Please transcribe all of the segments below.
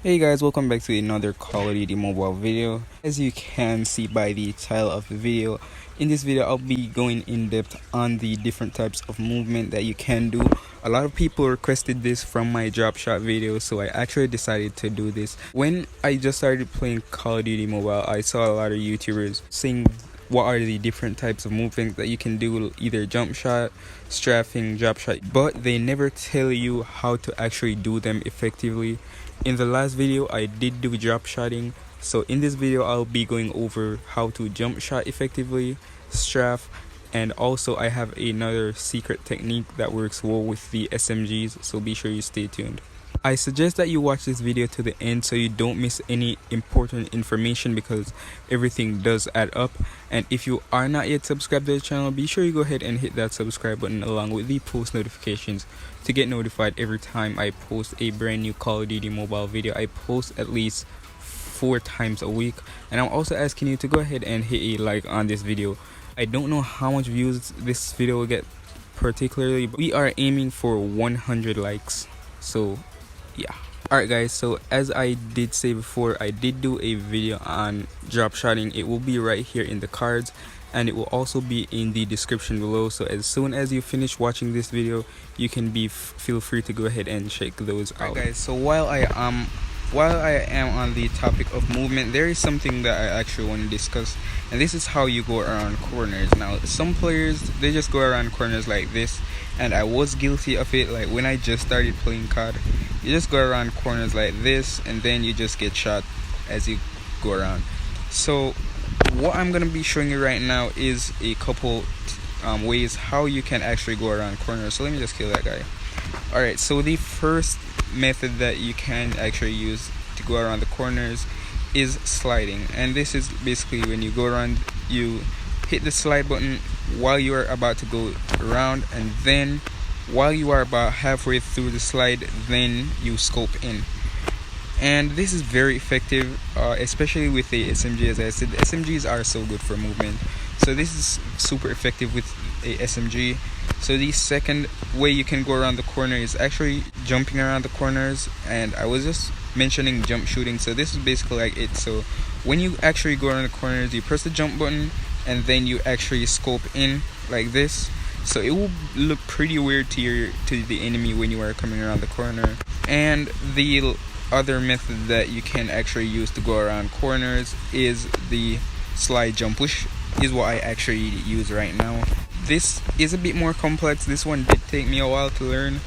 Hey guys, welcome back to another Call of Duty mobile video. As you can see by the title of the video, in this video I'll be going in depth on the different types of movement that you can do. A lot of people requested this from my drop shot video, so I actually decided to do this. When I just started playing Call of Duty mobile, I saw a lot of YouTubers saying what are the different types of movements that you can do, either jump shot, strafing, drop shot, but they never tell you how to actually do them effectively. In the last video I did do drop shotting, so in this video I'll be going over how to jump shot effectively, strafe, and also I have another secret technique that works well with the SMGs, so be sure you stay tuned. I suggest that you watch this video to the end so you don't miss any important information, because everything does add up. And if you are not yet subscribed to the channel, be sure you go ahead and hit that subscribe button along with the post notifications to get notified every time I post a brand new Call of Duty mobile video. I post at least 4 times a week, and I'm also asking you to go ahead and hit a like on this video. I don't know how much views this video will get particularly, but we are aiming for 100 likes, so yeah. Alright guys, so as I did say before, I did do a video on drop shotting. It will be right here in the cards, and it will also be in the description below, so as soon as you finish watching this video you can feel free to go ahead and check those out. Alright guys, so while I am on the topic of movement, there is something that I actually want to discuss, and this is how you go around corners. Now some players, they just go around corners like this, and I was guilty of it. Like when I just started playing COD, you just go around corners like this and then you just get shot as you go around. So what I'm gonna be showing you right now is a couple ways how you can actually go around corners. So let me just kill that guy. Alright, so the first method that you can actually use to go around the corners is sliding, and this is basically when you go around, you hit the slide button while you are about to go around, and then while you are about halfway through the slide, then you scope in. And this is very effective, especially with the SMG. As I said, the SMGs are so good for movement, so this is super effective with a SMG. So the second way you can go around the corner is actually jumping around the corners, and I was just mentioning jump shooting, so this is basically like it. So when you actually go around the corners, you press the jump button and then you actually scope in like this, so it will look pretty weird to the enemy when you are coming around the corner. And the other method that you can actually use to go around corners is the slide jump, which is what I actually use right now. This is a bit more complex. This one did take me a while to learn,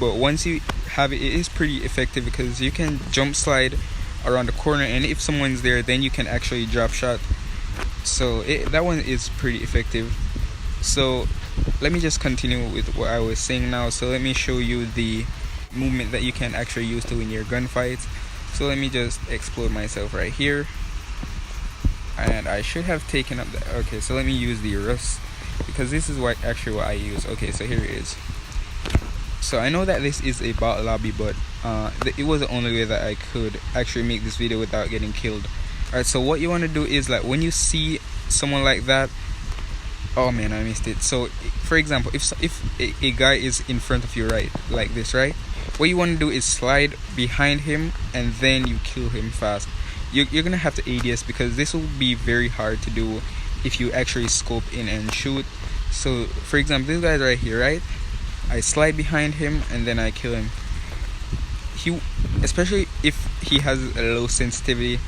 but once you have it, it is pretty effective because you can jump slide around the corner, and if someone's there then you can actually drop shot. So that one is pretty effective. So let me just continue with what I was saying now. So let me show you the movement that you can actually use to win your gunfights. So let me just explode myself right here, and I should have taken up the, okay, so let me use the rust, because this is what I use. Okay, so here it is. So I know that this is a bot lobby, but it was the only way that I could actually make this video without getting killed. Alright, so what you want to do is, like, when you see someone like that, oh man, I missed it. So for example, if a guy is in front of you, right, like this, right, what you want to do is slide behind him and then you kill him fast. You're gonna have to ADS, because this will be very hard to do if you actually scope in and shoot. So for example, this guy's right here, right, I slide behind him and then I kill him. Especially if he has a low sensitivity,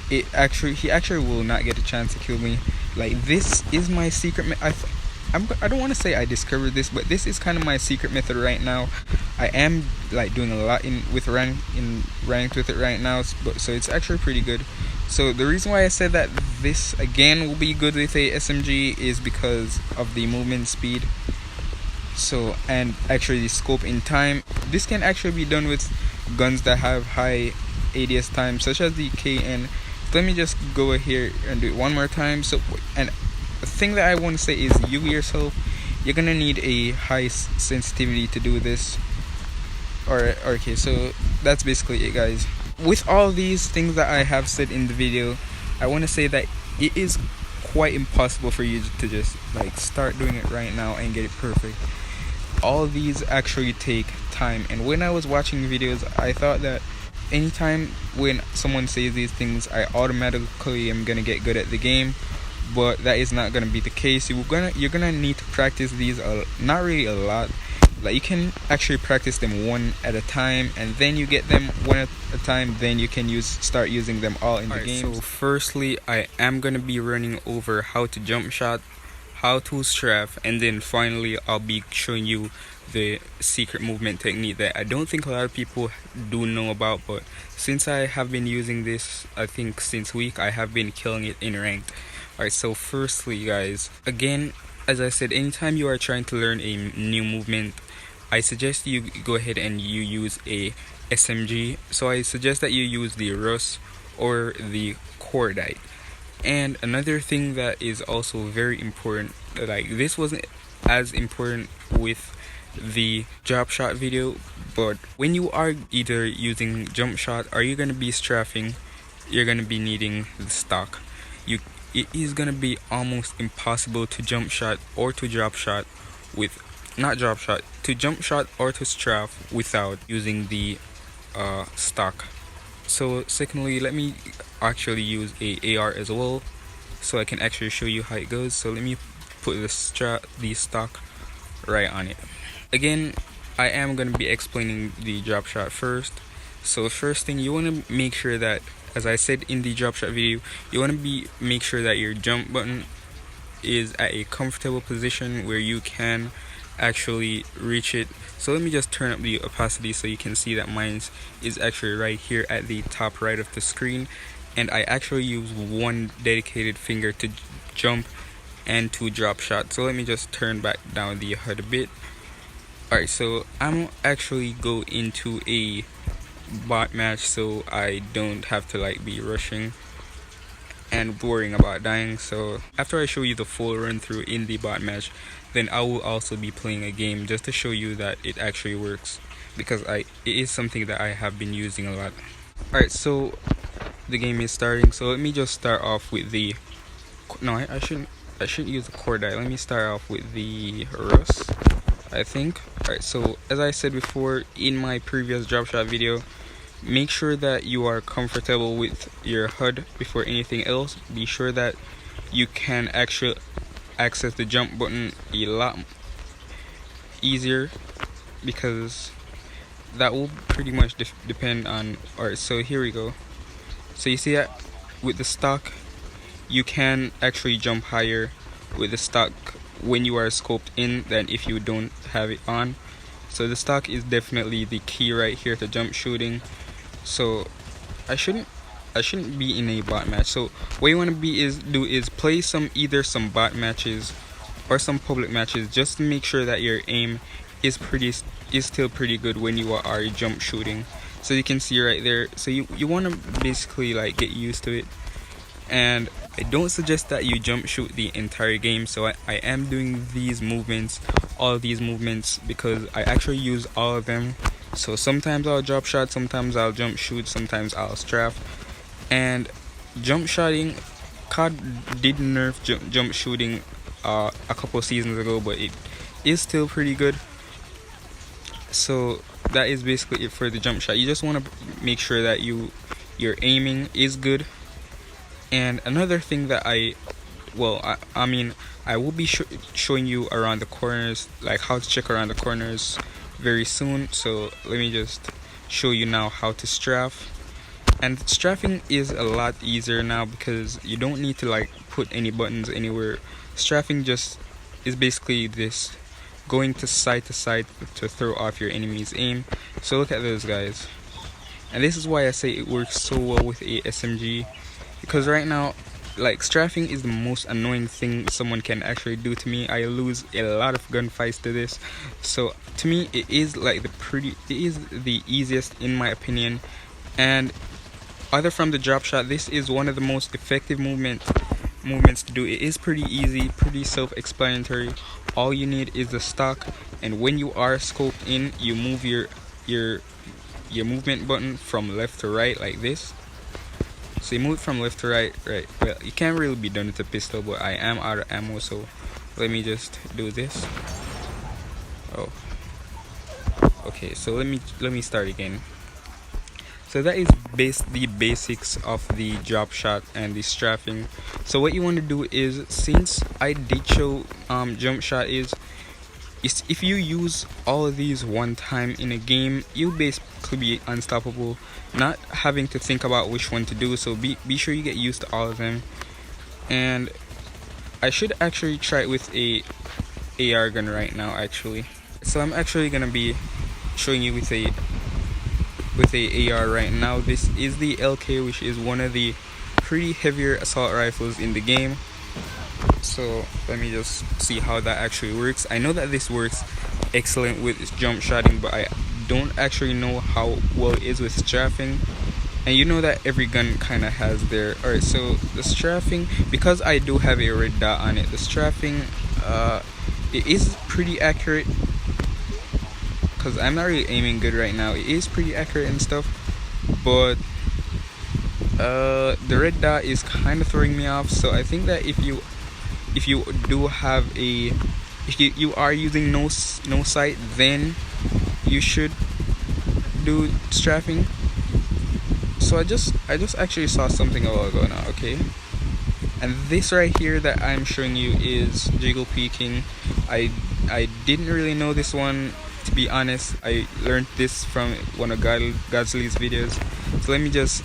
he actually will not get a chance to kill me. Like, this is my secret I don't want to say I discovered this, but this is kind of my secret method right now. I am like doing a lot ranked with it right now, so it's actually pretty good. So the reason why I said that this again will be good with a SMG is because of the movement speed. So, and actually the scope in time. This can actually be done with guns that have high ADS time, such as the KN. So let me just go here and do it one more time. So, and the thing that I want to say is, you yourself, you're gonna need a high sensitivity to do this. Alright, okay, so that's basically it, guys. With all these things that I have said in the video, I want to say that it is quite impossible for you to just like start doing it right now and get it perfect. All these actually take time, and when I was watching videos, I thought that anytime when someone says these things, I automatically am gonna get good at the game, but that is not gonna be the case. You're gonna need to practice these not really a lot. Like, you can actually practice them one at a time, and then you get them one at a time, then you can start using them all in the game. So firstly, I am gonna be running over how to jump shot, how to strafe, and then finally I'll be showing you the secret movement technique that I don't think a lot of people do know about, but since I have been using this, I think since week, I have been killing it in ranked. Alright, so firstly guys, again, as I said, anytime you are trying to learn a new movement, I suggest you go ahead and you use a SMG. So I suggest that you use the Rus or the Cordite. And another thing that is also very important, like this wasn't as important with the drop shot video, but when you are either using jump shot or you're gonna be strafing, you're gonna be needing the stock. It is gonna be almost impossible to jump shot or to drop shot with to jump shot or to strafe without using the stock. So secondly, let me actually use a AR as well, so I can actually show you how it goes. So let me put the stock right on it. Again, I am going to be explaining the drop shot first. So first thing, you want to make sure that, as I said in the drop shot video, you want to make sure that your jump button is at a comfortable position where you can actually reach it. So let me just turn up the opacity so you can see that mine is actually right here at the top right of the screen, and I actually use one dedicated finger to jump and to drop shot. So let me just turn back down the HUD a bit. Alright, so I'm actually go into a bot match so I don't have to like be rushing and worrying about dying. So after I show you the full run through in the bot match, then I will also be playing a game just to show you that it actually works, because it is something that I have been using a lot. Alright, so the game is starting. So let me just start off with the I shouldn't use the Cordite. Let me start off with the Rus, I think. Alright, so as I said before in my previous drop shot video, make sure that you are comfortable with your HUD before anything else. Be sure that you can actually access the jump button a lot easier, because that will pretty much depend on. Alright, so here we go. So you see that with the stock, you can actually jump higher with the stock when you are scoped in than if you don't have it on. So the stock is definitely the key right here to jump shooting. So I shouldn't be in a bot match. So what you want to do is play either some bot matches or some public matches, just to make sure that your aim is still pretty good when you are jump shooting. So you can see right there. So you want to basically like get used to it. And I don't suggest that you jump shoot the entire game. So I am doing all these movements, because I actually use all of them. So sometimes I'll drop shot, sometimes I'll jump shoot, sometimes I'll strafe. And jump shotting, COD did nerf jump shooting a couple seasons ago, but it is still pretty good. So that is basically it for the jump shot. You just want to make sure that your aiming is good. And another thing that I will be showing you around the corners, like how to check around the corners very soon. So let me just show you now how to strafe. And strafing is a lot easier now, because you don't need to like put any buttons anywhere. Strafing just is basically this, going to side to throw off your enemy's aim. So look at those guys. And this is why I say it works so well with a SMG, because right now, like, strafing is the most annoying thing someone can actually do to me. I lose a lot of gunfights to this. So to me, it is like the easiest in my opinion. And other from the drop shot, this is one of the most effective movements to do. It is pretty easy, pretty self-explanatory. All you need is the stock, and when you are scoped in, you move your movement button from left to right like this. So you move from left to right. Well, you can't really be done with a pistol, but I am out of ammo, so let me just do this. Oh, okay. So let me start again. So that is the basics of the drop shot and the strafing. So what you want to do is, since I did show jump shot is if you use all of these one time in a game, you basically be unstoppable, not having to think about which one to do. So be sure you get used to all of them. And I should actually try it with a AR gun right now actually. So I'm actually gonna be showing you with a AR right now. This is the LK, which is one of the pretty heavier assault rifles in the game. So let me just see how that actually works. I know that this works excellent with jump shotting, but I don't actually know how well it is with strafing. And you know that every gun kind of has their... Alright, so the strafing, because I do have a red dot on it, the strafing, it is pretty accurate. Because I'm not really aiming good right now. It is pretty accurate and stuff, but the red dot is kind of throwing me off. So I think that if you do have if you are using no sight, then you should do strafing. So I just actually saw something a while ago now, okay? And this right here that I'm showing you is Diggle Peeking. I didn't really know this one, to be honest. I learned this from one of Godsley's videos. So let me just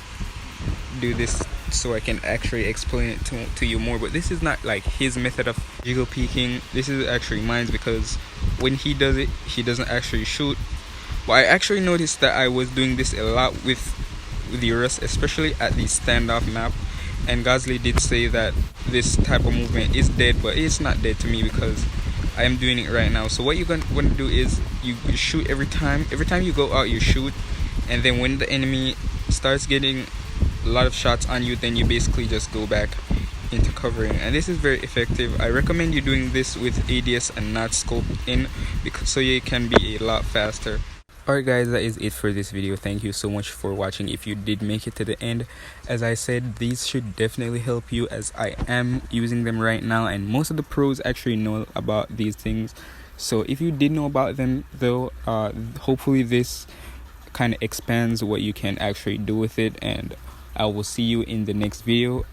do this so I can actually explain it to you more. But this is not like his method of Diggle Peeking. This is actually mine, because when he does it, he doesn't actually shoot. But I actually noticed that I was doing this a lot with the Rust, especially at the standoff map. And Godsley did say that this type of movement is dead, but it's not dead to me because I am doing it right now. So what you're going to do is you shoot every time you go out, you shoot, and then when the enemy starts getting a lot of shots on you, then you basically just go back into covering. And this is very effective. I recommend you doing this with ADS and not scope in, because so you can be a lot faster. Alright guys, that is it for this video. Thank you so much for watching. If you did make it to the end, as I said, these should definitely help you, as I am using them right now, and most of the pros actually know about these things. So if you did know about them though, hopefully this kind of expands what you can actually do with it, and I will see you in the next video.